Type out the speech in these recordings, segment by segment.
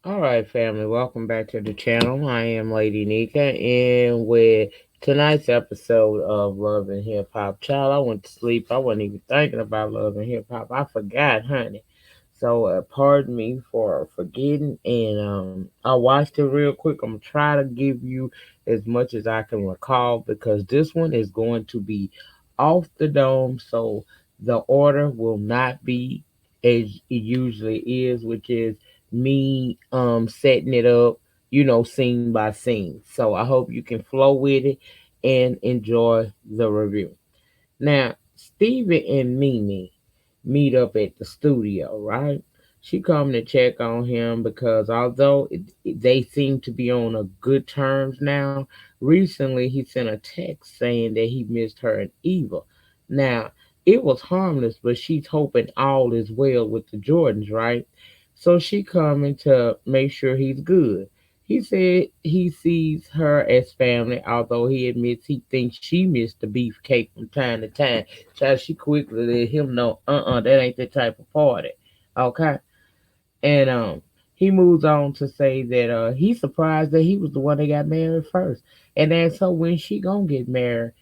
All right, family, welcome back to the channel. I am Lady Nika, and with tonight's episode of Love and Hip Hop, child, I went to sleep. I wasn't even thinking about love and hip hop. I forgot, honey. So, pardon me for forgetting, and I watched it real quick. I'm gonna try to give you as much as I can recall because this one is going to be off the dome, so the order will not be as it usually is, which is me setting it up, scene by scene. So I hope you can flow with it and enjoy the review. Now, Stevie and Mimi meet up at the studio, right? She come to check on him because although they seem to be on a good terms now, recently he sent a text saying that he missed her and Eva. Now, it was harmless, but she's hoping all is well with the Jordans, right? So she coming to make sure he's good. He said he sees her as family, although he admits he thinks she missed the beefcake from time to time. Child, she quickly let him know, that ain't the type of party. Okay? And he moves on to say that he's surprised that he was the one that got married first. And asks her when she gonna get married.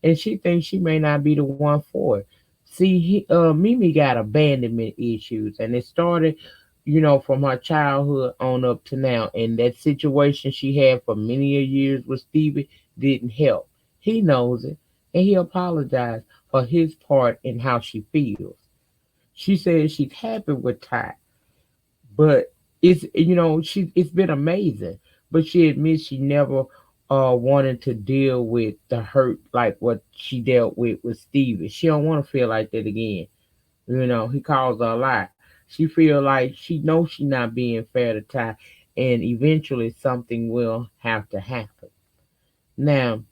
And she thinks she may not be the one for it. See, Mimi got abandonment issues, and it started, from her childhood on up to now. And that situation she had for many a years with Stevie didn't help. He knows it, and he apologized for his part in how she feels. She says she's happy with Ty, but it's been amazing. But she admits she never wanted to deal with the hurt like what she dealt with Stevie. She don't want to feel like that again. He calls her a lie. She feel like she knows she not being fair to Ty, and eventually something will have to happen. Now,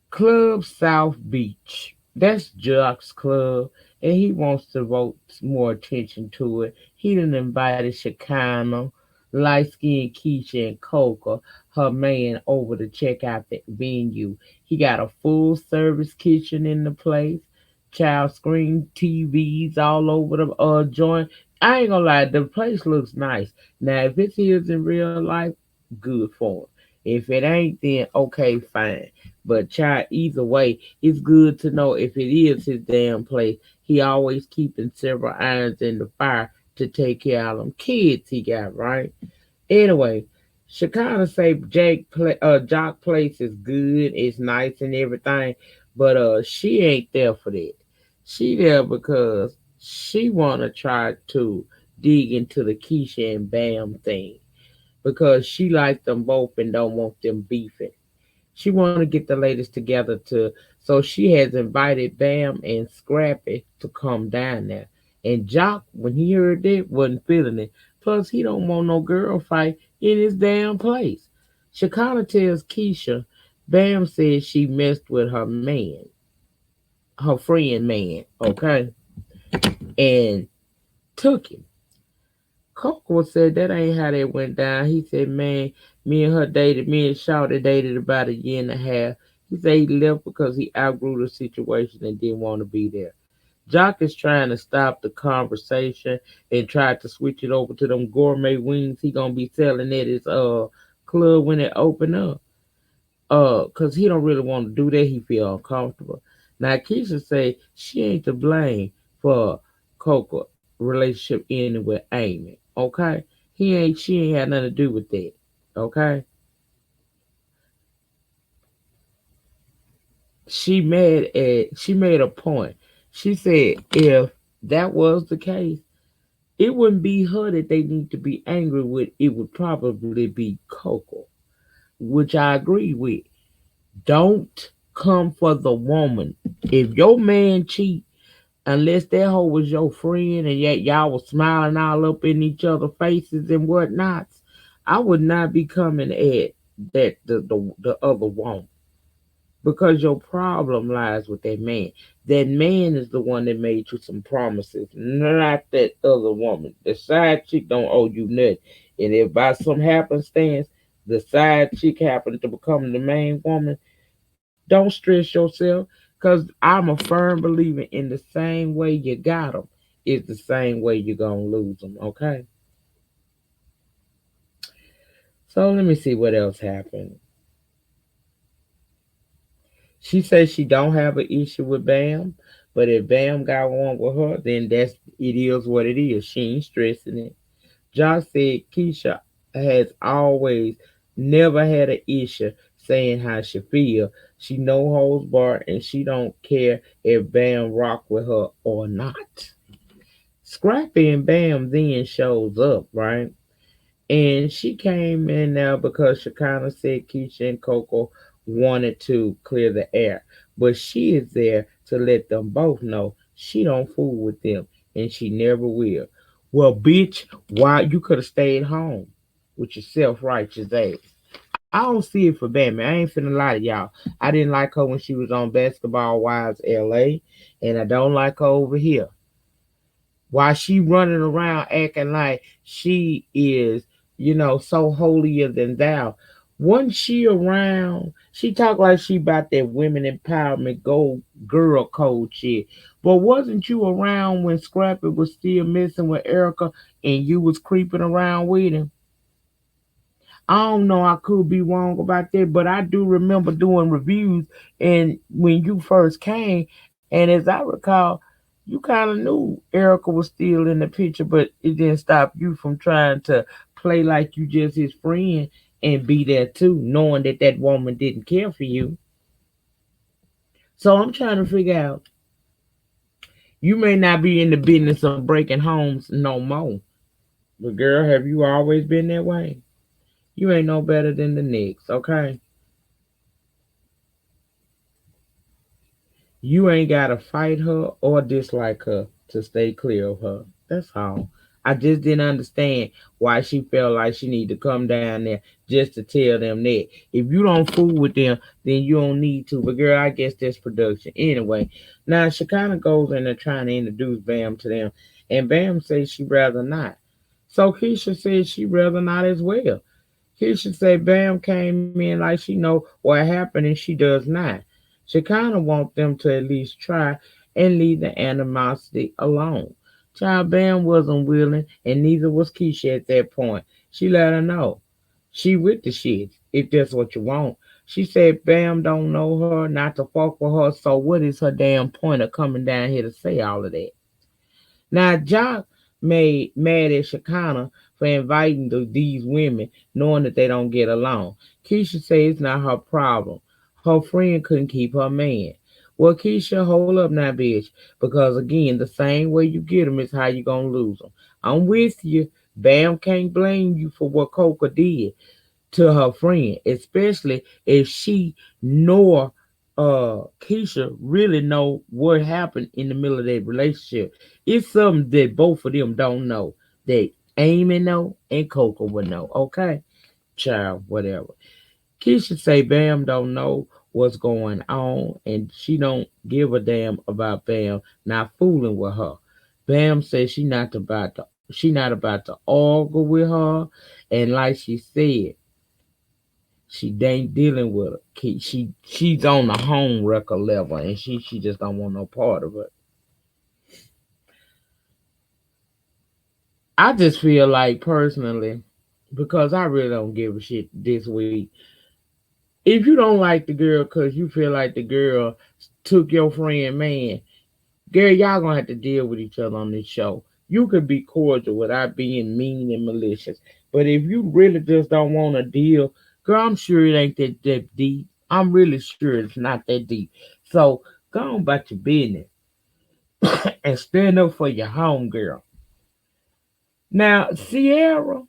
Club South Beach. That's Jock's club, and he wants to devote more attention to it. He done invited Shekinah, light skinned Keisha, and Coca, her man, over to check out the venue. He got a full service kitchen in the place, child screen TVs all over the joint. I ain't gonna lie, the place looks nice. Now, if it's his in real life, good for him. If it ain't, then okay, fine. But child, either way, it's good to know if it is his damn place. He always keeping several irons in the fire to take care of them kids he got, right? Anyway, Shekinah say Jock place is good, it's nice and everything, but she ain't there for that. She there because she wanna try to dig into the Keisha and Bam thing because she likes them both and don't want them beefing. She want to get the ladies together to, so she has invited Bam and Scrappy to come down there. And Jock, when he heard that, wasn't feeling it. Plus, he don't want no girl fight in his damn place. Shekinah tells Keisha, Bam says she messed with her man, her friend man, okay, and took him. Coco said that ain't how that went down. He said, man, me and Shawty dated about a year and a half. He said he left because he outgrew the situation and didn't want to be there. Jock is trying to stop the conversation and tried to switch it over to them gourmet wings he gonna be selling at his club when it open up. Cause he don't really want to do that. He feel uncomfortable. Now Keisha say she ain't to blame for Coco relationship ending with Amy. Okay, she ain't had nothing to do with that. Okay, she made a point. She said if that was the case, it wouldn't be her that they need to be angry with. It would probably be Coco, which I agree with. Don't come for the woman. If your man cheat, unless that hoe was your friend and yet y'all was smiling all up in each other's faces and whatnots, I would not be coming at the other woman because your problem lies with that man. That man is the one that made you some promises, not that other woman. The side chick don't owe you nothing. And if by some happenstance the side chick happened to become the main woman, don't stress yourself because I'm a firm believer in the same way you got them is the same way you're going to lose them, okay? So let me see what else happened. She says she don't have an issue with Bam, but if Bam got one with her, then it is what it is. She ain't stressing it. Josh said Keisha has always never had an issue saying how she feel. She no holds barred and she don't care if Bam rock with her or not. Scrappy and Bam then shows up, right? And she came in now because Shekinah said Keisha and Coco wanted to clear the air. But she is there to let them both know she don't fool with them and she never will. Well, bitch, why you could have stayed home with your self-righteous ass. I don't see it for Batman. I ain't finna lie to y'all. I didn't like her when she was on Basketball Wives LA, and I don't like her over here. While she running around acting like she is, so holier than thou. Wasn't she around? She talk like she about that women empowerment gold girl code shit. But wasn't you around when Scrappy was still messing with Erica and you was creeping around with him? I don't know. I could be wrong about that, but I do remember doing reviews and when you first came, and as I recall, you kind of knew Erica was still in the picture, but it didn't stop you from trying to play like you just his friend and be there too, knowing that that woman didn't care for you. So I'm trying to figure out. You may not be in the business of breaking homes no more, but girl, have you always been that way? You ain't no better than the next, okay? You ain't gotta fight her or dislike her to stay clear of her. That's all. I just didn't understand why she felt like she need to come down there just to tell them that. If you don't fool with them, then you don't need to. But girl, I guess that's production. Anyway, now she kind of goes in there trying to introduce Bam to them, and Bam says she rather not. So Keisha says she rather not as well. Keisha said Bam came in like she know what happened and she does not. She kind of want them to at least try and leave the animosity alone. Child Bam wasn't willing and neither was Keisha at that point. She let her know. She with the shit, if that's what you want. She said Bam don't know her, not to fuck with her, so what is her damn point of coming down here to say all of that? Now, Jock made mad at Shekinah for inviting these women, knowing that they don't get along. Keisha says it's not her problem. Her friend couldn't keep her man. Well, Keisha, hold up now, bitch, because again, the same way you get them is how you gonna lose them. I'm with you. Bam can't blame you for what Coca did to her friend, especially if she nor Keisha really know what happened in the middle of their relationship. It's something that both of them don't know. That Amy know and Coco would know. Okay, child, whatever. Keisha say Bam don't know what's going on, and she don't give a damn about Bam not fooling with her. Bam says she not about to argue with her, and like she said, she ain't dealing with her. She's on the home record level, and she just don't want no part of it. I just feel like personally, because I really don't give a shit this week. If you don't like the girl because you feel like the girl took your friend man, Gary, y'all gonna have to deal with each other on this show. You could be cordial without being mean and malicious. But if you really just don't want to deal, girl, I'm sure it ain't that deep. I'm really sure it's not that deep. So go on about your business and stand up for your home girl. Now, Sierra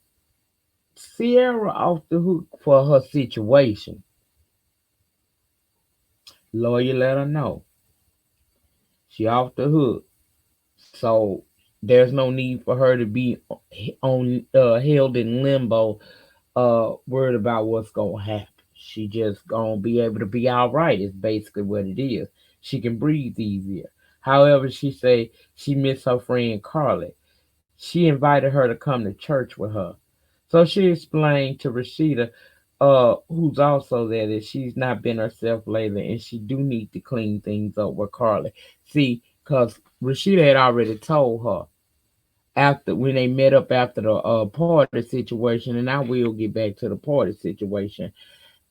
off the hook for her situation. Lawyer let her know. She off the hook. So there's no need for her to be on held in limbo, worried about what's gonna happen. She just gonna be able to be all right. Is basically what it is. She can breathe easier. However, she say she miss her friend Carly. She invited her to come to church with her. So she explained to Rashida, who's also there, that she's not been herself lately, and she do need to clean things up with Carly. See, because Rashida had already told her after when they met up after the party situation, and I will get back to the party situation.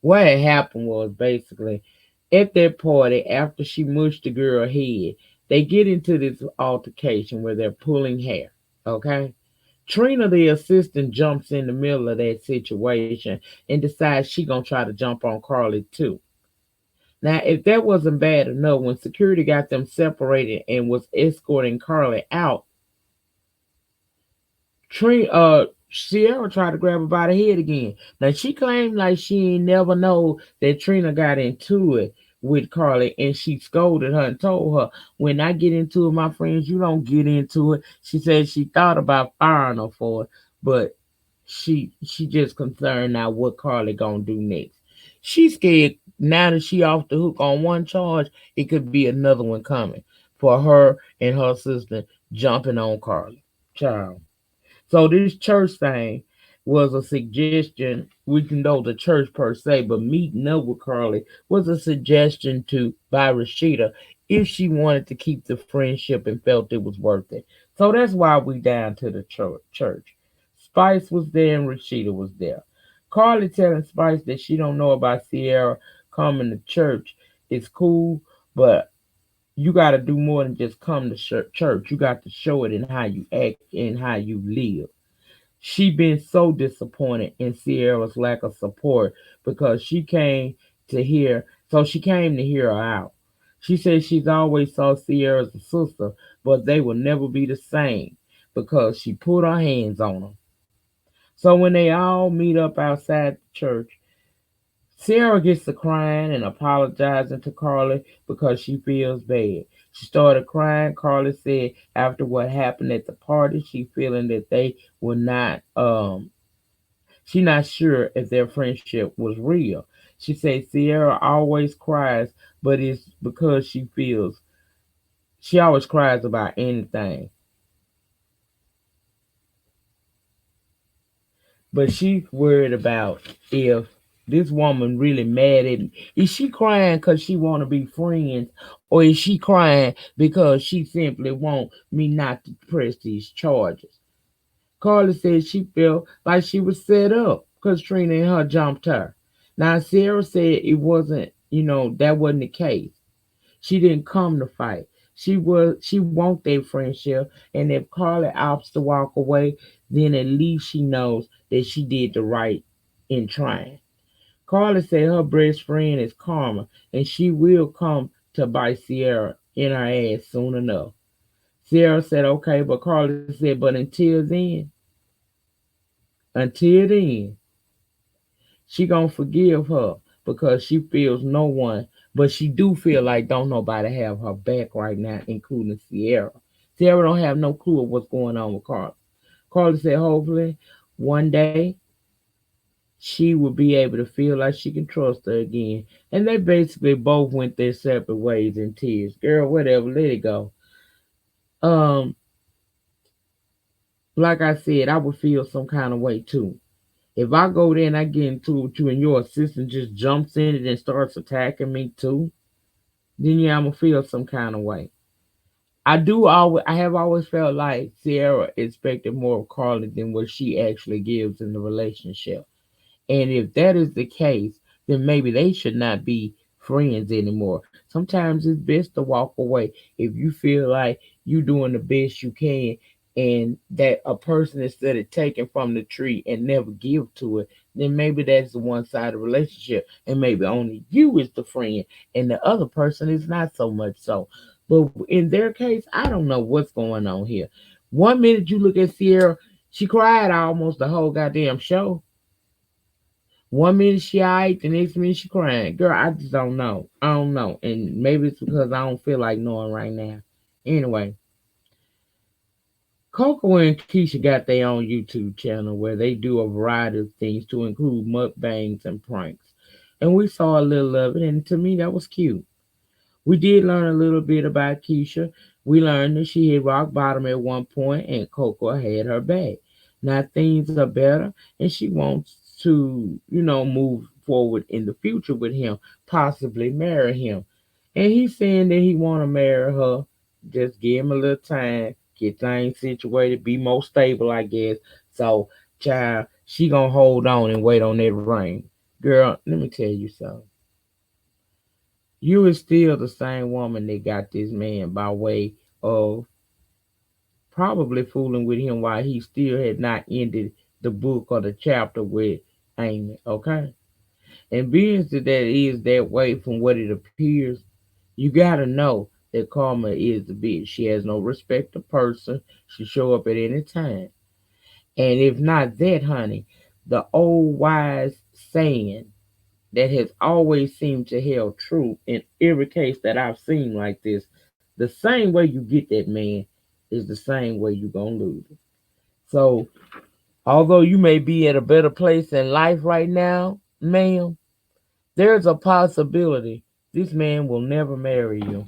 What had happened was basically at that party, after she mushed the girl head, they get into this altercation where they're pulling hair. Okay? Trina, the assistant, jumps in the middle of that situation and decides she gonna try to jump on Carly too. Now, if that wasn't bad enough, when security got them separated and was escorting Carly out, Sierra tried to grab her by the head again. Now she claimed like she ain't never know that Trina got into it with Carly, and she scolded her and told her, "When I get into it, my friends, you don't get into it." She said she thought about firing her for it, but she just concerned now what Carly gonna do next. She scared now that she off the hook on one charge, it could be another one coming for her and her sister jumping on Carly. Child. So this church thing was a suggestion. We can know the church per se, but meeting up with Carly was a suggestion to by Rashida if she wanted to keep the friendship and felt it was worth it. So that's why we down to the church. Spice was there and Rashida was there. Carly telling Spice that she don't know about Sierra coming to church. It's cool, but you got to do more than just come to church. You got to show it in how you act and how you live. She been so disappointed in Sierra's lack of support because she came to hear her out. She said she's always saw Sierra as a sister, but they will never be the same because she put her hands on them. So when they all meet up outside the church, Sarah gets to crying and apologizing to Carly because she feels bad. She started crying. Carly said after what happened at the party, she feeling that they were not she not sure if their friendship was real. She said Sierra always cries, but it's because she always cries about anything. But she's worried about if this woman really mad at me. Is she crying because she want to be friends, or is she crying because she simply want me not to press these charges? Carla said she felt like she was set up because Trina and her jumped her. Now Sarah said it wasn't, that wasn't the case. She didn't come to fight. She want their friendship, and if Carly opts to walk away, then at least she knows that she did the right in trying. Carly said her best friend is Karma, and she will come to bite Sierra in her ass soon enough. Sierra said okay, but Carly said, but until then, she gonna forgive her because she feels no one, but she do feel like don't nobody have her back right now, including Sierra. Sierra don't have no clue of what's going on with Carla. Carla said hopefully one day she will be able to feel like she can trust her again. And they basically both went their separate ways in tears. Girl, whatever, let it go. Um, like I said, I would feel some kind of way too. If I go there and I get into it with you and your assistant just jumps in it and starts attacking me too, then yeah, I'm gonna feel some kind of way. I have always felt like Sierra expected more of Carly than what she actually gives in the relationship. And if that is the case, then maybe they should not be friends anymore. Sometimes it's best to walk away if you feel like you're doing the best you can and that a person instead of taking from the tree and never give to it, then maybe that's the one sided relationship. And maybe only you is the friend and the other person is not so much so. But in their case, I don't know what's going on here. One minute you look at Sierra, she cried almost the whole goddamn show. One minute she alright, the next minute she crying. Girl, I just don't know. I don't know. And maybe it's because I don't feel like knowing right now. Anyway, Coco and Keisha got their own YouTube channel where they do a variety of things to include mukbangs and pranks. And we saw a little of it, and to me, that was cute. We did learn a little bit about Keisha. We learned that she hit rock bottom at one point and Coco had her back. Now things are better and she wants to, move forward in the future with him, possibly marry him. And he's saying that he wanna marry her. Just give him a little time. get things situated, be more stable, I guess. So, child, she gonna hold on and wait on that ring. Girl, let me tell you something. You is still the same woman that got this man by way of probably fooling with him while he still had not ended the book or the chapter with Amy, okay? And being that that is that way from what it appears, you gotta know that Karma is the bitch. She has no respect of person. She show up at any time. And if not that, honey, the old wise saying that has always seemed to held true in every case that I've seen like this, the same way you get that man is the same way you gonna lose it. So although you may be at a better place in life right now, ma'am, there's a possibility this man will never marry you.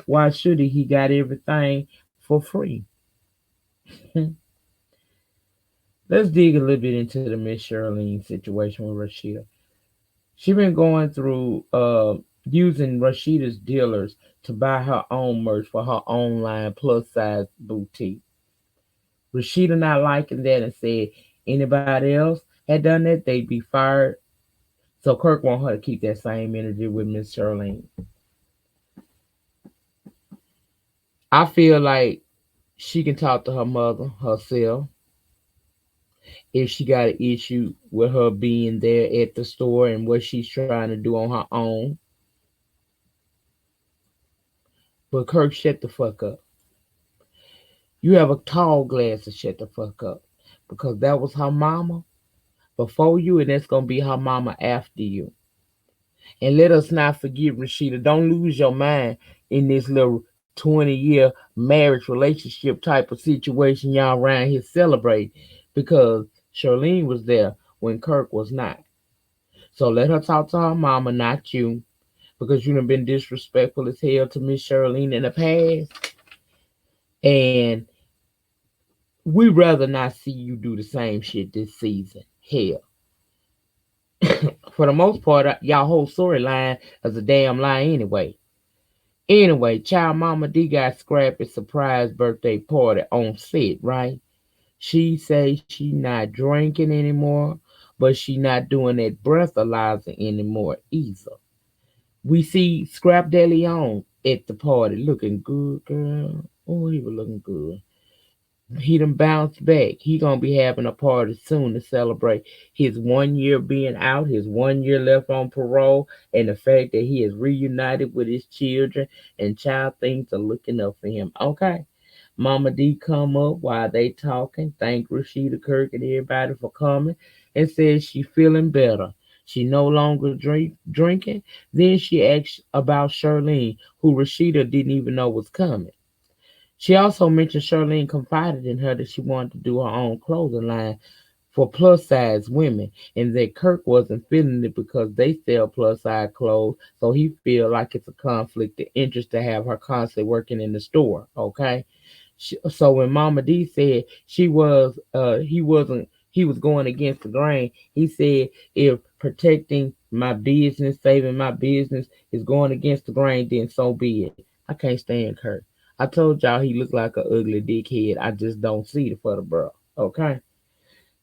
Why should he? He got everything for free. Let's dig a little bit into the Miss Charlene situation with Rashida. She been going through using Rashida's dealers to buy her own merch for her online plus size boutique. Rashida not liking that and said anybody else had done that, they'd be fired. So Kirk want her to keep that same energy with Miss Charlene. I feel like she can talk to her mother herself if she got an issue with her being there at the store and what she's trying to do on her own. But Kirk, shut the fuck up. You have a tall glass to shut the fuck up. Because that was her mama before you, and that's gonna be her mama after you. And let us not forget, Rashida, don't lose your mind in this little 20-year marriage relationship type of situation y'all around here celebrate. Because Charlene was there when Kirk was not. So let her talk to her mama, not you, because you have been disrespectful as hell to Miss Charlene in the past. And we rather not see you do the same shit this season. Hell, for the most part, y'all whole storyline is a damn lie anyway. Anyway, child mama D got Scrappy's surprise birthday party on set, right? She say she not drinking anymore, but she not doing that breathalyzer anymore either. We see Scrap De Leon at the party looking good, girl. Oh, he was looking good. He done bounced back. He gonna be having a party soon to celebrate his 1 year being out, his 1 year left on parole, and the fact that he is reunited with his children and child things are looking up for him. Okay. Mama D come up while they talking, thank Rashida Kirk and everybody for coming, and says she feeling better. She no longer drinking. Then she asked about Charlene, who Rashida didn't even know was coming. She also mentioned Charlene confided in her that she wanted to do her own clothing line for plus size women and that Kirk wasn't feeling it because they sell plus size clothes, so he feel like it's a conflict of interest to have her constantly working in the store. Okay. So when Mama D said he was going against the grain, he said if protecting my business, saving my business is going against the grain, then so be it. I can't stand Kirk. I told y'all he looked like a ugly dickhead. I just don't see it for the bro. Okay.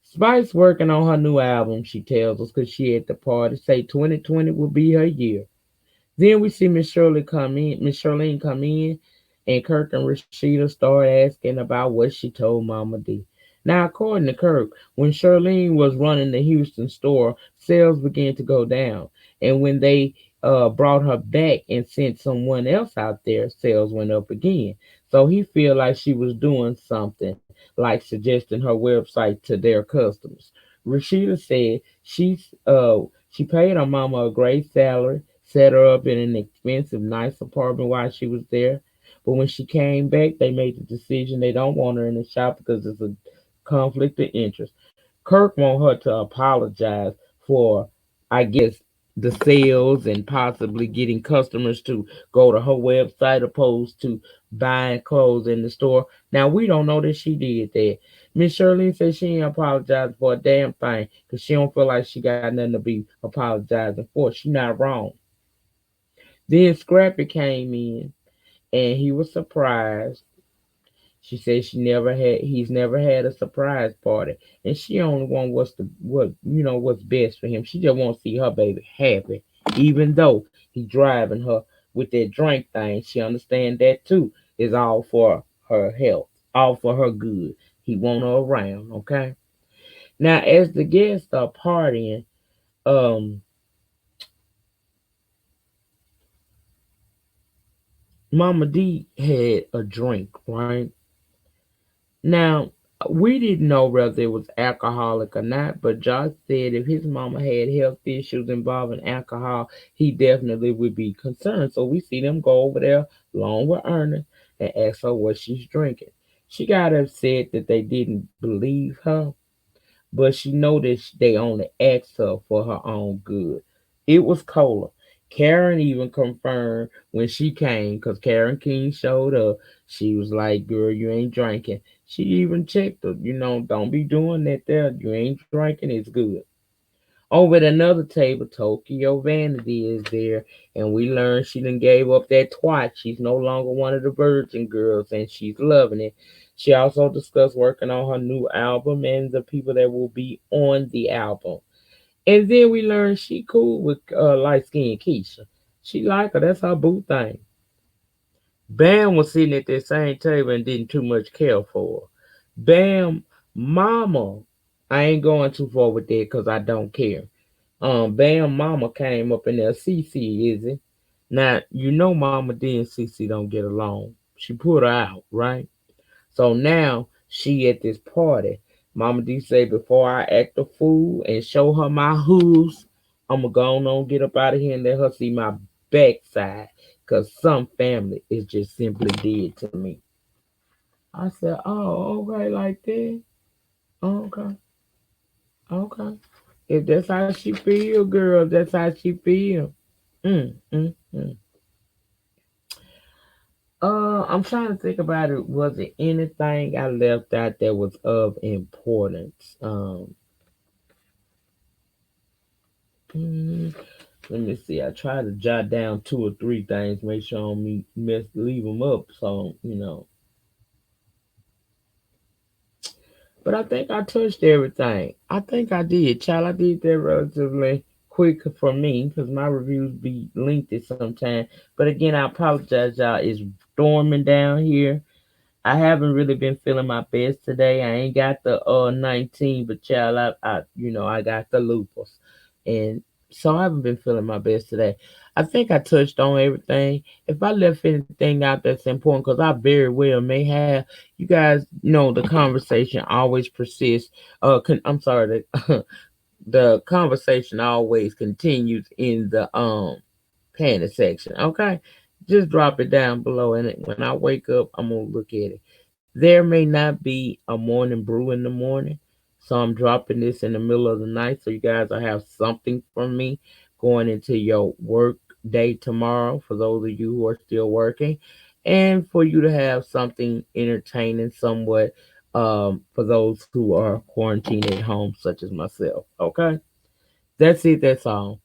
Spice working on her new album, she tells us, because she at the party. Say 2020 will be her year. Then we see Miss Charlene come in, and Kirk and Rashida start asking about what she told Mama D. Now, according to Kirk, when Charlene was running the Houston store, sales began to go down, and when they brought her back and sent someone else out there, sales went up again. So he feel like she was doing something, like suggesting her website to their customers. Rashida said she paid her mama a great salary, set her up in an expensive, nice apartment while she was there. But when she came back, they made the decision they don't want her in the shop because it's a conflict of interest. Kirk want her to apologize for, I guess, the sales and possibly getting customers to go to her website opposed to buying clothes in the store. Now we don't know that she did that. Miss Shirley said she ain't apologized for a damn thing because she don't feel like she got nothing to be apologizing for. She not wrong. Then Scrappy came in and he was surprised. She said he's never had a surprise party, and she only want what's best for him. She just want to see her baby happy, even though he driving her with that drink thing. She understand that too is all for her health, all for her good. He want her around, okay? Now, as the guests are partying, um, Mama D had a drink, right? Now, we didn't know whether it was alcoholic or not, but Josh said if his mama had health issues involving alcohol, he definitely would be concerned. So we see them go over there along with Ernest and ask her what she's drinking. She got upset that they didn't believe her, but she noticed they only asked her for her own good. It was cola. Karen even confirmed when she came, because Karen King showed up. She was like, "Girl, you ain't drinking." She even checked her, don't be doing that there. You ain't drinking, it's good. Over at another table, Tokyo Vanity is there, and we learned she done gave up that twat. She's no longer one of the Virgin girls, and she's loving it. She also discussed working on her new album and the people that will be on the album. And then we learned she cool with light skinned Keisha. She like her. That's her boo thing. Bam was sitting at that same table and didn't too much care for her. Bam, mama. I ain't going too far with that because I don't care. Bam Mama came up in there. Cece, is it? Now, Mama D and Cece don't get along. She put her out, right? So now she at this party. Mama D say, before I act a fool and show her my hooves, I'ma go on get up out of here and let her see my backside. Cause some family is just simply dead to me. I said, oh, okay, like that. Okay, okay. If that's how she feel, girl, that's how she feel. Mm. I'm trying to think about it. Was it anything I left out that was of importance? Mm, Let me see. I tried to jot down two or three things, make sure I don't leave them up. So. But I think I touched everything. I think I did, child. I did that relatively quick for me because my reviews be lengthy sometimes. But again, I apologize, y'all. It's storming down here. I haven't really been feeling my best today. I ain't got the 19, but child, I got the lupus, and so I haven't been feeling my best today. I think I touched on everything. If I left anything out that's important, because I very well may have, you guys know the conversation always persists. I'm sorry, the conversation always continues in the panic section. Okay, just drop it down below, and when I wake up, I'm gonna look at it. There may not be a morning brew in the morning, so I'm dropping this in the middle of the night, so you guys will have something from me going into your work day tomorrow. For those of you who are still working, and for you to have something entertaining, somewhat. For those who are quarantined at home, such as myself. Okay, that's it. That's all.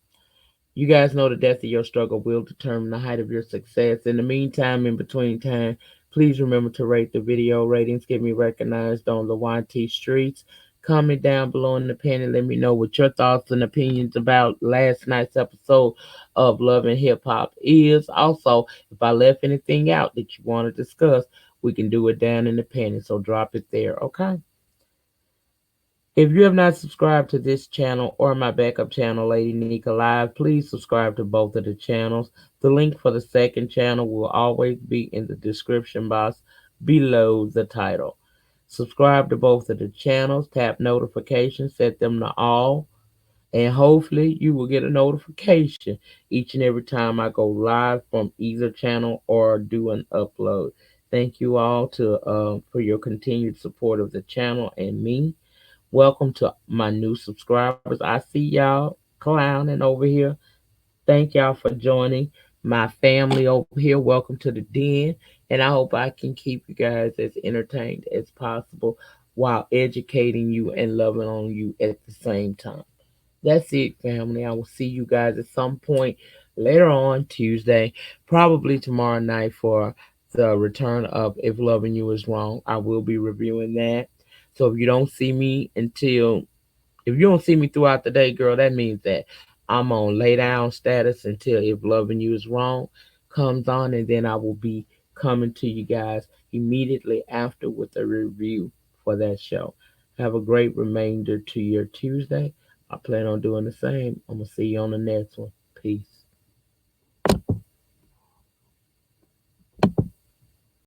You guys know the depth of your struggle will determine the height of your success. In the meantime, in between time, please remember to rate the video. Ratings get me recognized on the YT streets. Comment down below in the pen and let me know what your thoughts and opinions about last night's episode of Love and Hip Hop is. Also, if I left anything out that you want to discuss, we can do it down in the pen. So drop it there, okay? If you have not subscribed to this channel or my backup channel, Lady Nika Live, please subscribe to both of the channels. The link for the second channel will always be in the description box below the title. Subscribe to both of the channels, tap notifications, set them to all, and hopefully you will get a notification each and every time I go live from either channel or do an upload. Thank you all for your continued support of the channel and me. Welcome to my new subscribers. I see y'all clowning over here. Thank y'all for joining my family over here. Welcome to the den. And I hope I can keep you guys as entertained as possible while educating you and loving on you at the same time. That's it, family. I will see you guys at some point later on Tuesday, probably tomorrow night for the return of If Loving You Is Wrong. I will be reviewing that. So if you don't see me throughout the day, girl, that means that I'm on lay down status until If Loving You Is Wrong comes on, and then I will be coming to you guys immediately after with a review for that show. Have a great remainder to your Tuesday. I plan on doing the same. I'm going to see you on the next one. Peace.